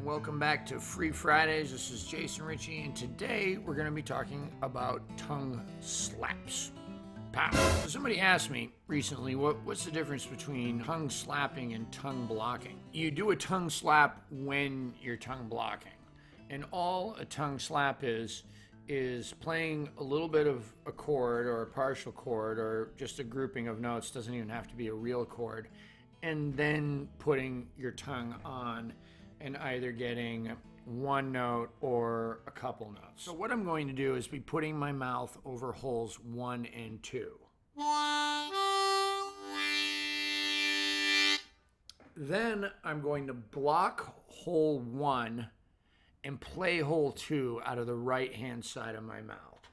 and welcome back to Free Fridays. This is Jason Ricci, and today we're going to be talking about tongue slaps. Pow. So somebody asked me recently, what's the difference between tongue slapping and tongue blocking? You do a tongue slap when you're tongue blocking, and all a tongue slap is playing a little bit of a chord or a partial chord or just a grouping of notes, doesn't even have to be a real chord, and then putting your tongue on and either getting one note or a couple notes. So what I'm going to do is be putting my mouth over holes 1 and 2. Then I'm going to block hole 1 and play hole 2 out of the right hand side of my mouth.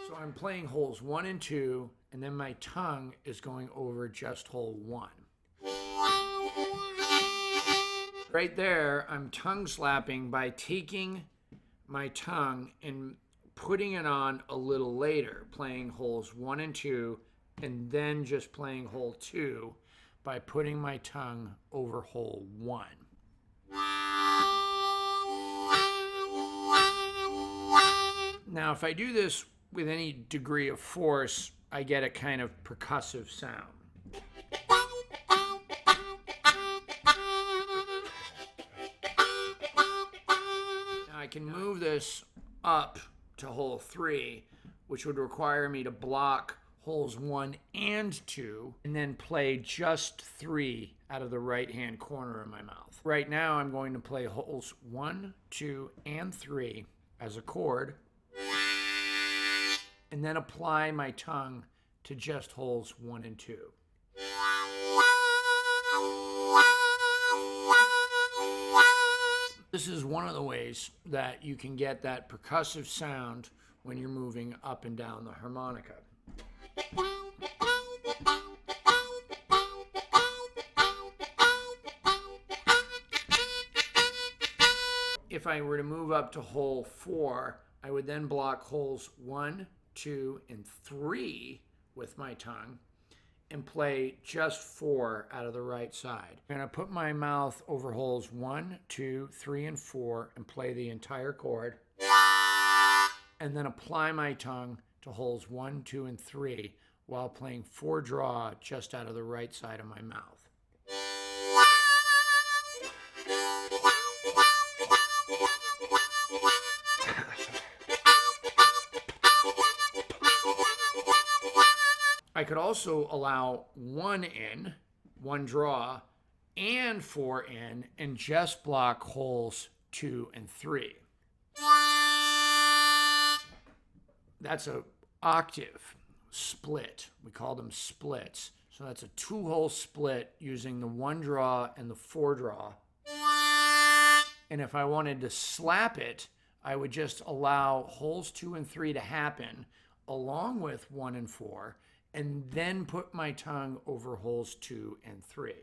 So I'm playing holes 1 and 2, and then my tongue is going over just hole 1. Right there, I'm tongue slapping by taking my tongue and putting it on a little later, playing holes 1 and 2, and then just playing hole 2 by putting my tongue over hole 1. Now, if I do this with any degree of force, I get a kind of percussive sound. Now I can move this up to hole 3, which would require me to block holes 1 and 2, and then play just 3 out of the right-hand corner of my mouth. Right now, I'm going to play holes 1, 2, and 3 as a chord, and then apply my tongue to just holes 1 and 2. This is one of the ways that you can get that percussive sound when you're moving up and down the harmonica. If I were to move up to hole 4, I would then block holes 1, 2, and 3 with my tongue and play just 4 out of the right side. I'm going to put my mouth over holes 1, 2, 3, and 4 and play the entire chord, and then apply my tongue to holes 1, 2, and 3 while playing 4 draw just out of the right side of my mouth. I could also allow 1 in, 1 draw, and 4 in, and just block holes 2 and 3. That's an octave split. We call them splits. So that's a 2-hole split using the 1 draw and the 4 draw. And if I wanted to slap it, I would just allow holes 2 and 3 to happen along with 1 and 4, and then put my tongue over holes 2 and 3.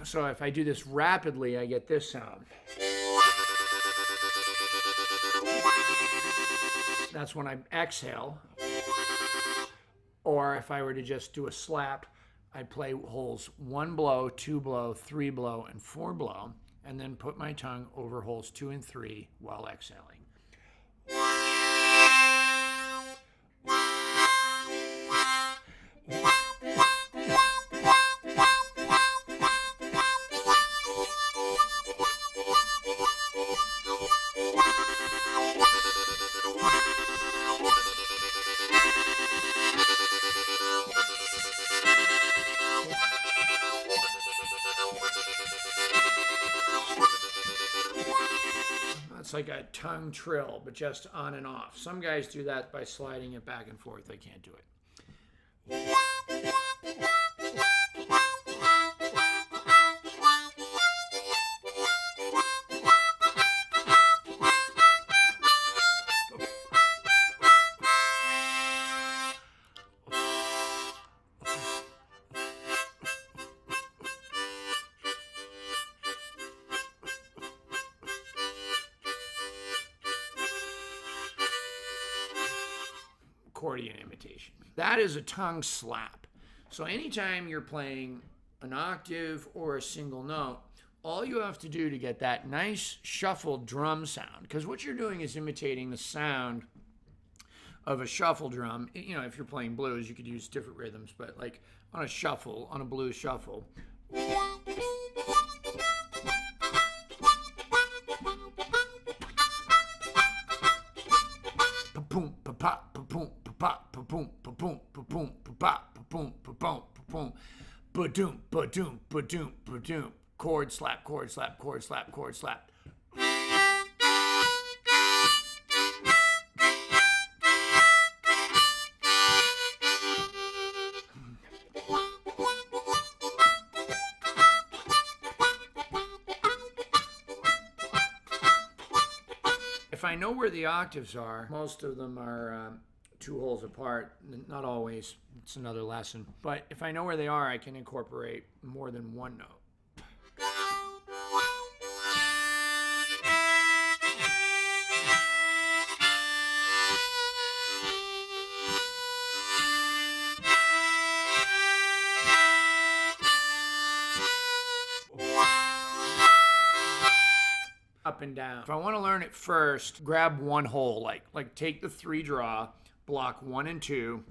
So if I do this rapidly, I get this sound. That's when I exhale. Or if I were to just do a slap, I'd play holes 1 blow, 2 blow, 3 blow, and 4 blow, and then put my tongue over holes 2 and 3 while exhaling. It's like a tongue trill, but just on and off. Some guys do that by sliding it back and forth. I can't do it. accordion imitation. That is a tongue slap. So anytime you're playing an octave or a single note, all you have to do to get that nice shuffled drum sound, because what you're doing is imitating the sound of a shuffle drum. You know, if you're playing blues, you could use different rhythms, but like on a shuffle, on a blues shuffle. Pa-boom, pa-pop, pa-boom, pa-pop, pa-boom, pa-boom, pa-boom, pa-pop, pa-boom, pa-boom, pa-boom, ba-doom, ba-doom, ba-doom, ba-doom. Chord slap, chord slap, chord slap, chord slap. If I know where the octaves are, most of them are 2 holes apart. Not always, it's another lesson. But if I know where they are, I can incorporate more than one note. Up and down. If I want to learn it first, grab one hole, like take the 3 draw, block 1 and 2,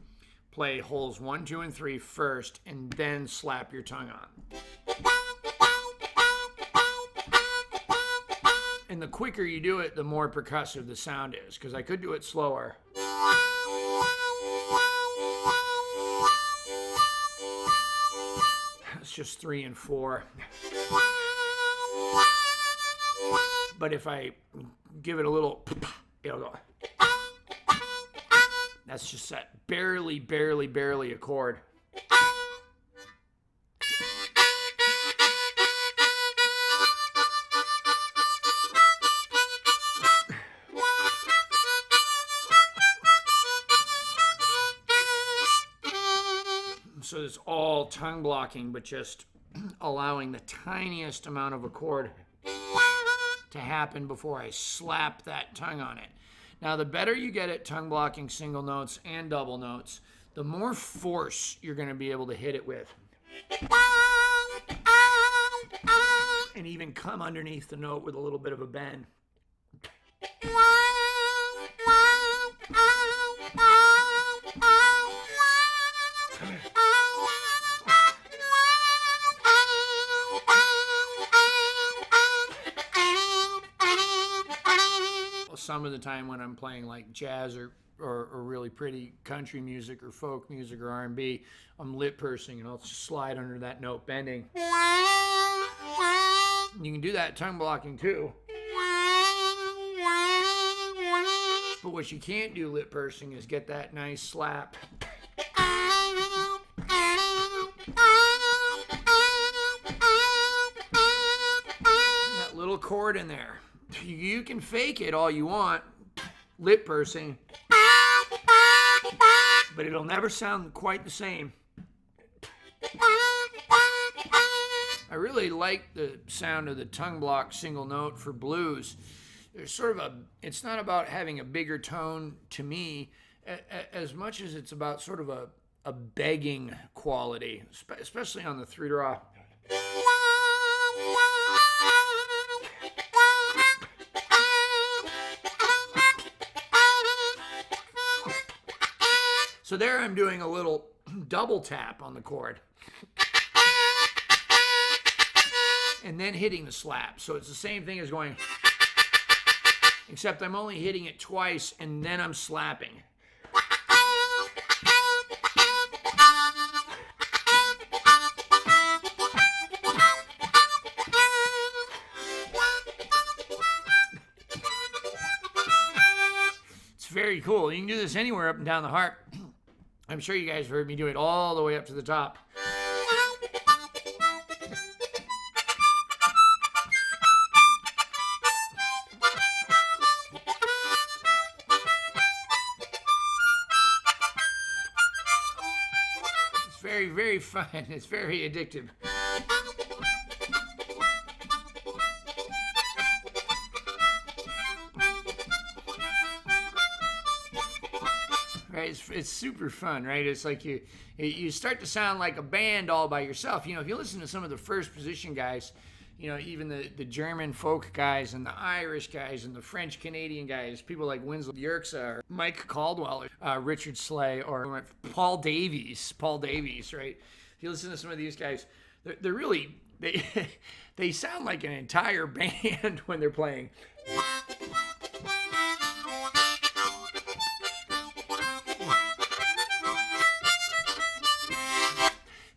play holes 1, 2, and 3 first, and then slap your tongue on. And the quicker you do it, the more percussive the sound is, because I could do it slower. It's just 3 and 4. But if I give it a little, it'll go. That's just that barely, barely, barely a chord. So it's all tongue blocking, but just allowing the tiniest amount of a chord to happen before I slap that tongue on it. Now, the better you get at tongue blocking single notes and double notes, the more force you're going to be able to hit it with. And even come underneath the note with a little bit of a bend. Some of the time when I'm playing like jazz or really pretty country music or folk music or R&B, I'm lip pursing and I'll slide under that note bending. You can do that tongue blocking too. But what you can't do lip pursing is get that nice slap. That little chord in there. You can fake it all you want, lip pursing, but it'll never sound quite the same. I really like the sound of the tongue block single note for blues. There's sort of it's not about having a bigger tone to me, as much as it's about sort of a begging quality, especially on the 3 draw. So there I'm doing a little double tap on the chord. And then hitting the slap. So it's the same thing as going, except I'm only hitting it twice and then I'm slapping. It's very cool. You can do this anywhere up and down the harp. I'm sure you guys have heard me do it all the way up to the top. It's very, very fun. It's very addictive. Right, it's super fun, right? It's like you start to sound like a band all by yourself. If you listen to some of the first position guys, even the German folk guys and the Irish guys and the French Canadian guys, people like Winslow Yerxa or Mike Caldwell, Richard Slay, or Paul Davies, right? If you listen to some of these guys, they're really, they sound like an entire band when they're playing.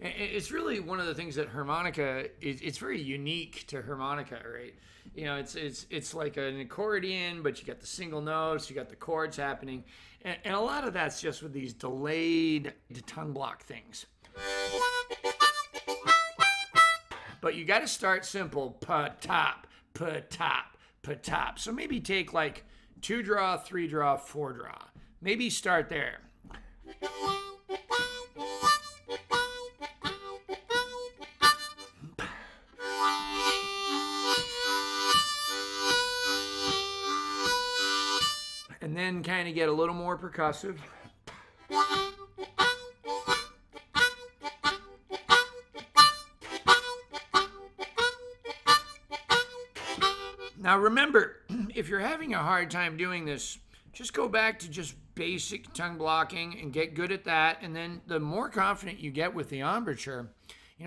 It's really one of the things that harmonica it's very unique to harmonica, right? It's like an accordion, but you got the single notes, you got the chords happening, and a lot of that's just with these delayed tongue block things. But you got to start simple, pa-top, pa-top, pa-top. So maybe take like 2 draw, 3 draw, 4 draw. Maybe start there. And then kind of get a little more percussive. Now remember, if you're having a hard time doing this, just go back to just basic tongue blocking and get good at that. And then the more confident you get with the embouchure,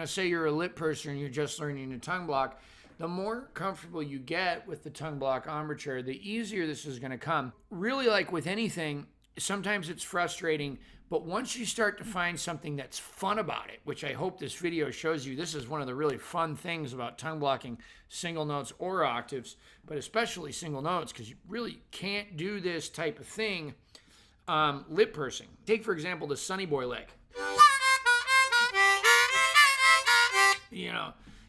say you're a lip purser and you're just learning to tongue block, the more comfortable you get with the tongue block embouchure, the easier this is going to come. Really, like with anything, sometimes it's frustrating, but once you start to find something that's fun about it, which I hope this video shows you, this is one of the really fun things about tongue blocking single notes or octaves, but especially single notes, because you really can't do this type of thing lip pursing. Take, for example, the Sonny Boy lick.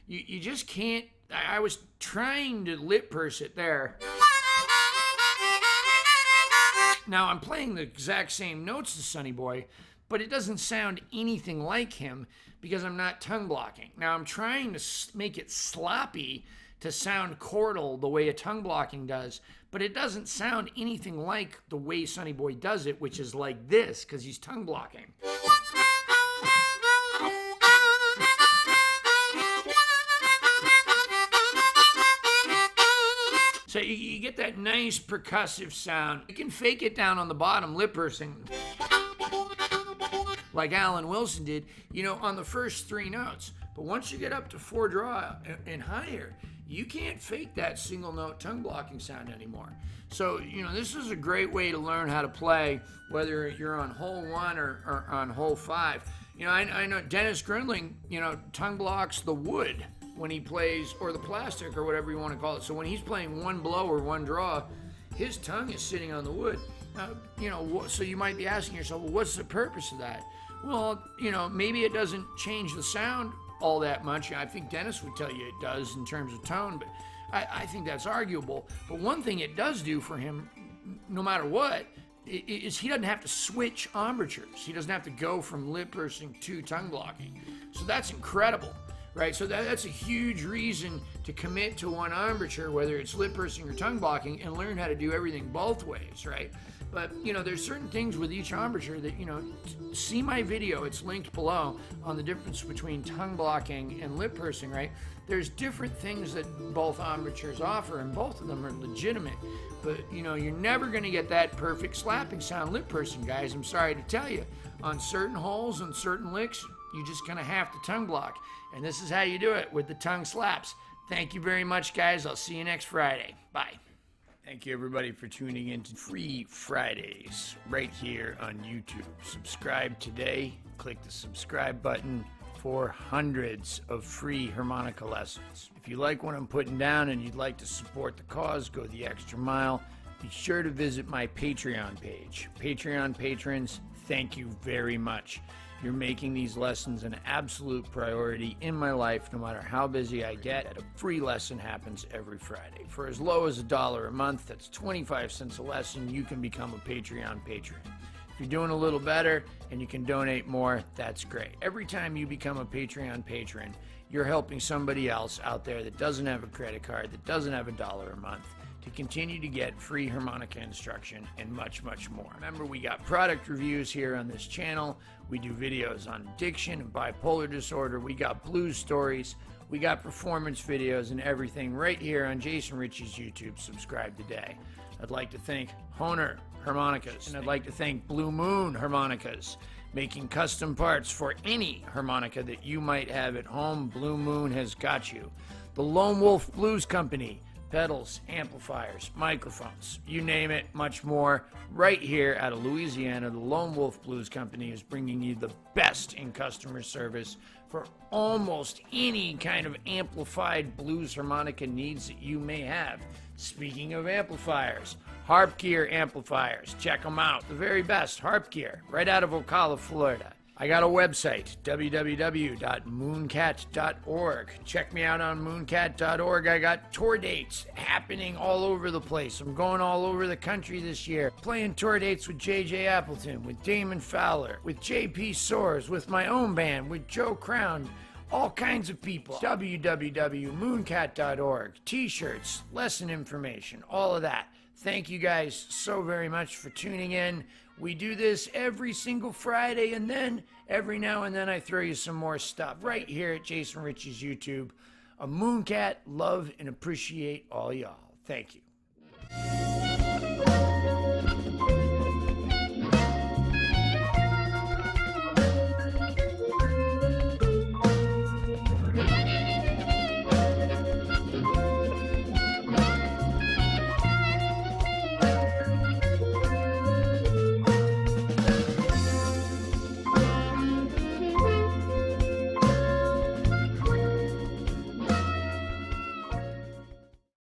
You just can't. I was trying to lip purse it there. Now I'm playing the exact same notes as Sonny Boy, but it doesn't sound anything like him because I'm not tongue blocking. Now I'm trying to make it sloppy to sound chordal the way a tongue blocking does, but it doesn't sound anything like the way Sonny Boy does it, which is like this because he's tongue blocking. So you get that nice percussive sound. You can fake it down on the bottom, lip pursing, like Alan Wilson did, on the first 3 notes. But once you get up to 4 draw and higher, you can't fake that single note tongue blocking sound anymore. So, this is a great way to learn how to play, whether you're on hole 1 or on hole 5. I know Dennis Grundling, tongue blocks the wood when he plays, or the plastic, or whatever you want to call it. So when he's playing 1 blow or 1 draw, his tongue is sitting on the wood. So you might be asking yourself, well, what's the purpose of that? Well, maybe it doesn't change the sound all that much. I think Dennis would tell you it does in terms of tone, but I think that's arguable. But one thing it does do for him, no matter what, is he doesn't have to switch embouchures. He doesn't have to go from lip pursing to tongue blocking. So that's incredible. Right, so that's a huge reason to commit to one embouchure, whether it's lip pursing or tongue blocking, and learn how to do everything both ways, right? But, there's certain things with each embouchure that, see my video, it's linked below, on the difference between tongue blocking and lip pursing, right? There's different things that both embouchures offer, and both of them are legitimate. But, you're never going to get that perfect slapping sound lip pursing, guys. I'm sorry to tell you. On certain holes and certain licks, you're just going to have to tongue block. And this is how you do it with the tongue slaps. Thank you very much, guys. I'll see you next Friday. Bye. Thank you, everybody, for tuning in to Free Fridays right here on YouTube. Subscribe today. Click the subscribe button for hundreds of free harmonica lessons. If you like what I'm putting down and you'd like to support the cause, go the extra mile, be sure to visit my Patreon page. Patreon patrons, thank you very much. You're making these lessons an absolute priority in my life. No matter how busy I get, a free lesson happens every Friday. For as low as $1 a month, that's 25 cents a lesson, you can become a Patreon patron. If you're doing a little better and you can donate more, that's great. Every time you become a Patreon patron, you're helping somebody else out there that doesn't have a credit card, that doesn't have $1 a month, to continue to get free harmonica instruction and much, much more. Remember, we got product reviews here on this channel. We do videos on addiction and bipolar disorder. We got blues stories. We got performance videos and everything right here on Jason Ricci's YouTube. Subscribe today. I'd like to thank Hohner Harmonicas, and I'd like to thank Blue Moon Harmonicas, making custom parts for any harmonica that you might have at home. Blue Moon has got you. The Lone Wolf Blues Company, pedals, amplifiers, microphones, you name it, much more. Right here out of Louisiana, the Lone Wolf Blues Company is bringing you the best in customer service for almost any kind of amplified blues harmonica needs that you may have. Speaking of amplifiers, Harp Gear amplifiers, check them out. The very best Harp Gear, right out of Ocala, Florida. I got a website, www.mooncat.org. Check me out on mooncat.org. I got tour dates happening all over the place. I'm going all over the country this year, playing tour dates with J.J. Appleton, with Damon Fowler, with J.P. Soares, with my own band, with Joe Crown, all kinds of people. www.mooncat.org. T-shirts, lesson information, all of that. Thank you guys so very much for tuning in. We do this every single Friday, and then every now and then I throw you some more stuff right here at Jason Ricci's YouTube. A Mooncat, love and appreciate all y'all. Thank you.